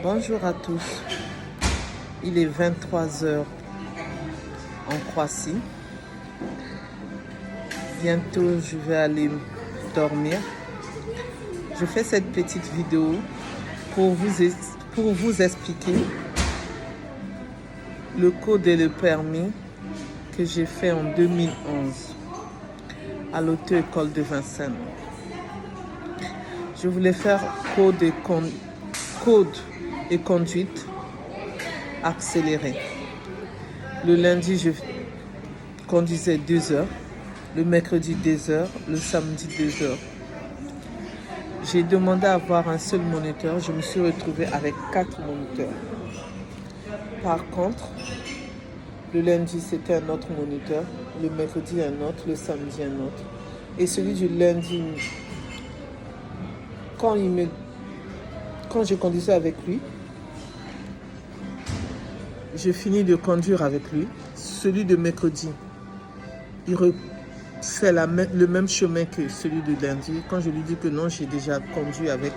Bonjour à tous, il est 23 heures en Croatie. Bientôt je vais aller dormir. Je fais cette petite vidéo pour vous expliquer le code et le permis que j'ai fait en 2011 à l'auto-école de Vincennes. Je voulais faire code et conduite accélérée. Le lundi, je conduisais 2 heures, le mercredi 2 heures, le samedi 2 heures. J'ai demandé à avoir un seul moniteur, je me suis retrouvée avec 4 moniteurs. Par contre, le lundi c'était un autre moniteur, le mercredi un autre, le samedi un autre. Et celui du lundi, quand je conduisais avec lui, je finis de conduire avec lui. Celui de mercredi, il fait le même chemin que celui de lundi. Quand je lui dis que non, j'ai déjà conduit avec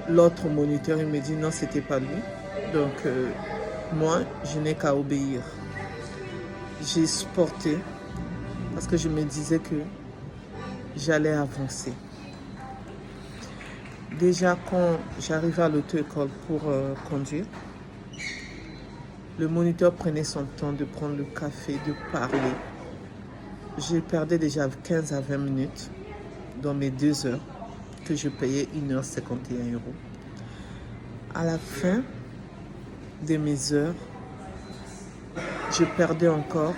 l'autre moniteur, il me dit non, c'était pas lui. Donc, moi, je n'ai qu'à obéir. J'ai supporté parce que je me disais que j'allais avancer. Déjà, quand j'arrivais à l'auto-école pour conduire, le moniteur prenait son temps de prendre le café, de parler. Je perdais déjà 15 à 20 minutes dans mes 2 heures que je payais 1,51 €. À la fin de mes heures, je perdais encore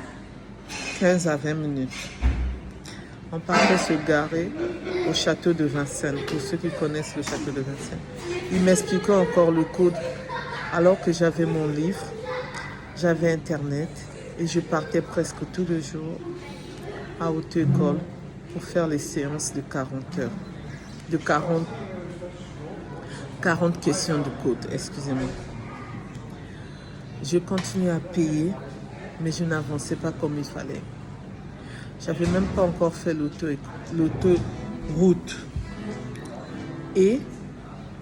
15 à 20 minutes. On partait se garer au château de Vincennes. Pour ceux qui connaissent le château de Vincennes, il m'expliquait encore le code alors que j'avais mon livre, j'avais internet et je partais presque tous les jours à auto-école pour faire les séances de 40 heures, de 40 questions de code, excusez-moi. Je continuais à payer, mais je n'avançais pas comme il fallait. J'avais même pas encore fait l'autoroute. Et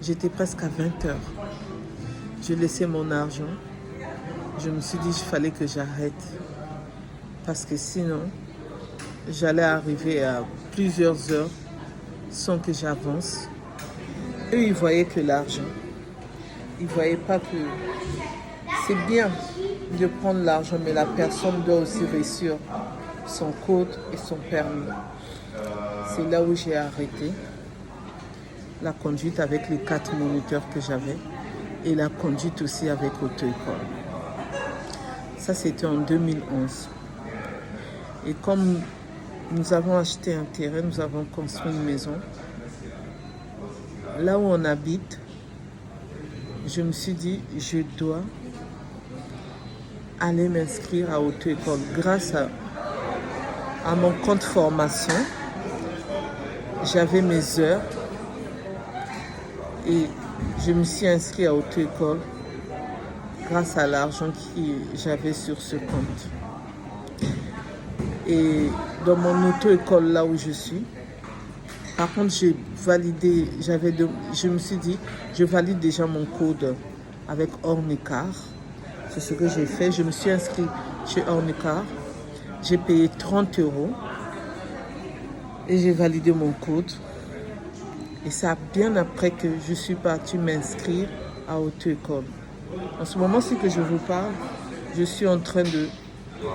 j'étais presque à 20 heures. Je laissais mon argent. Je me suis dit qu'il fallait que j'arrête. Parce que sinon, j'allais arriver à plusieurs heures sans que j'avance. Eux, ils voyaient que l'argent. Ils ne voyaient pas que c'est bien de prendre l'argent, mais la personne doit aussi réussir son code et son permis. C'est là où j'ai arrêté la conduite avec les 4 moniteurs que j'avais et la conduite aussi avec auto-école. Ça, c'était en 2011. Et comme nous avons acheté un terrain, nous avons construit une maison. Là où on habite, je me suis dit, je dois aller m'inscrire à auto-école. Grâce à mon compte formation, j'avais mes heures et je me suis inscrite à auto-école grâce à l'argent que j'avais sur ce compte. Et dans mon auto-école, là où je suis, par contre, j'ai validé, je me suis dit, je valide déjà mon code avec Ornicar. C'est ce que j'ai fait. Je me suis inscrite chez Ornicar. J'ai payé 30 € et j'ai validé mon code. Et c'est bien après que je suis partie m'inscrire à auto-école. En ce moment-ci que je vous parle, je suis en train de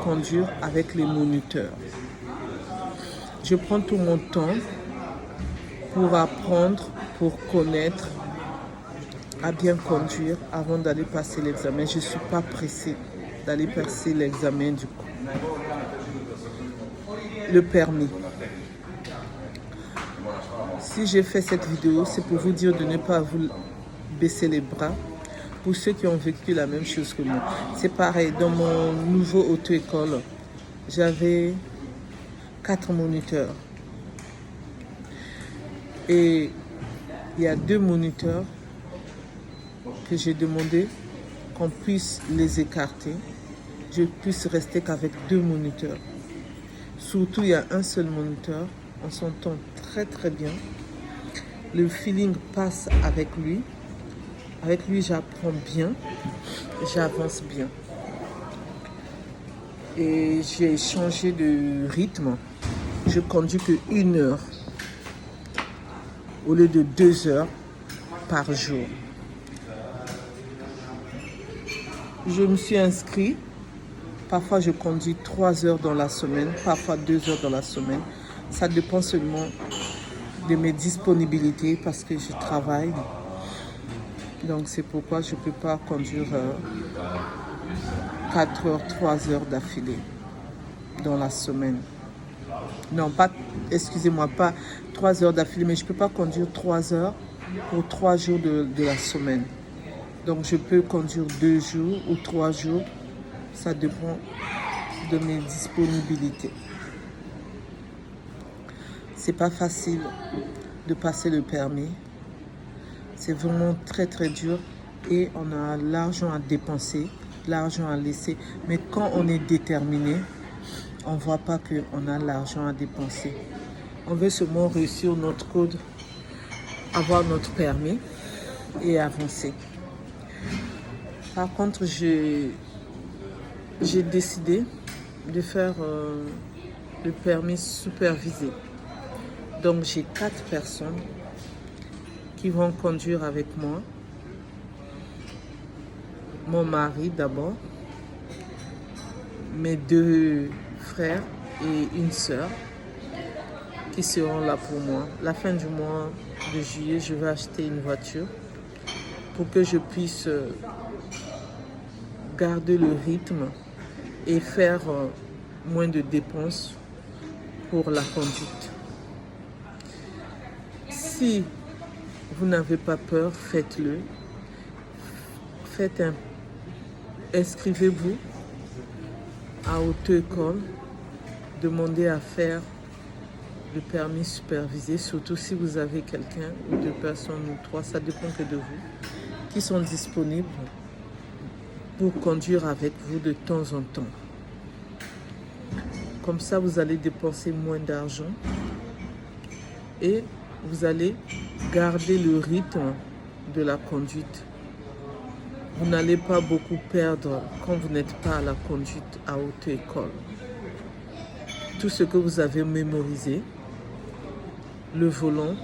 conduire avec les moniteurs. Je prends tout mon temps pour apprendre, pour connaître, à bien conduire avant d'aller passer l'examen. Je ne suis pas pressée d'aller passer l'examen du coup. Le permis. Si j'ai fait cette vidéo, c'est pour vous dire de ne pas vous baisser les bras. Pour ceux qui ont vécu la même chose que moi. C'est pareil, dans mon nouveau auto-école, j'avais 4 moniteurs. Et il y a 2 moniteurs que j'ai demandé qu'on puisse les écarter. Je puisse rester qu'avec 2 moniteurs. Surtout, il y a un seul moniteur. On s'entend très très bien. Le feeling passe avec lui. Avec lui, j'apprends bien, j'avance bien. Et j'ai changé de rythme. Je conduis que 1 heure au lieu de 2 heures par jour. Je me suis inscrit. Parfois, je conduis 3 heures dans la semaine, parfois 2 heures dans la semaine. Ça dépend seulement de mes disponibilités parce que je travaille. Donc, c'est pourquoi je ne peux pas conduire 4 heures, 3 heures d'affilée dans la semaine. Non, pas, excusez-moi, pas 3 heures d'affilée, mais je ne peux pas conduire 3 heures pour 3 jours de la semaine. Donc, je peux conduire 2 jours ou 3 jours. Ça dépend de mes disponibilités. C'est pas facile de passer le permis. C'est vraiment très très dur et on a l'argent à dépenser, l'argent à laisser. Mais quand on est déterminé, on ne voit pas qu'on a l'argent à dépenser. On veut seulement réussir notre code, avoir notre permis et avancer. Par contre, j'ai décidé de faire le permis supervisé. Donc, j'ai 4 personnes qui vont conduire avec moi. Mon mari d'abord, mes 2 frères et une sœur qui seront là pour moi. La fin du mois de juillet, je vais acheter une voiture pour que je puisse garder le rythme et faire moins de dépenses pour la conduite. Si vous n'avez pas peur, faites-le. Inscrivez-vous à auto-école. Demandez à faire le permis supervisé, surtout si vous avez quelqu'un ou 2 personnes ou 3, ça dépend que de vous, qui sont disponibles pour conduire avec vous de temps en temps. Comme ça, vous allez dépenser moins d'argent et vous allez garder le rythme de la conduite. Vous n'allez pas beaucoup perdre quand vous n'êtes pas à la conduite à auto-école. Tout ce que vous avez mémorisé, le volant,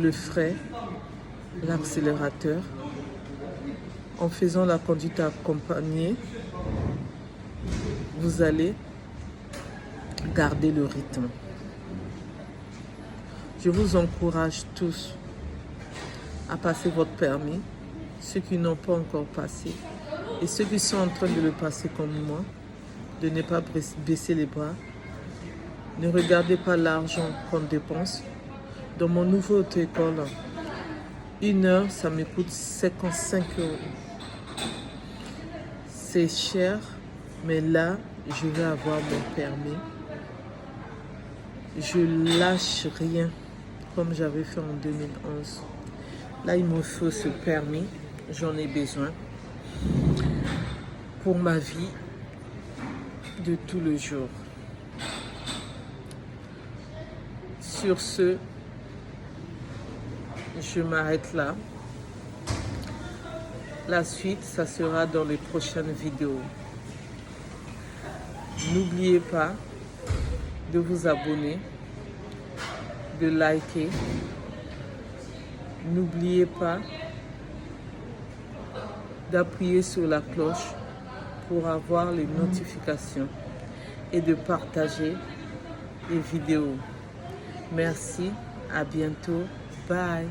le frein, l'accélérateur, en faisant la conduite accompagnée, vous allez garder le rythme. Je vous encourage tous à passer votre permis, ceux qui n'ont pas encore passé et ceux qui sont en train de le passer comme moi, de ne pas baisser les bras. Ne regardez pas l'argent qu'on dépense. Dans mon nouveau auto-école, 1 heure, ça me coûte 55 €. C'est cher, mais là, je vais avoir mon permis. Je lâche rien, comme j'avais fait en 2011. Là, il me faut ce permis. J'en ai besoin pour ma vie de tous les jours. Sur ce, je m'arrête là. La suite, ça sera dans les prochaines vidéos. N'oubliez pas de vous abonner, de liker. N'oubliez pas d'appuyer sur la cloche pour avoir les notifications et de partager les vidéos. Merci, à bientôt, bye.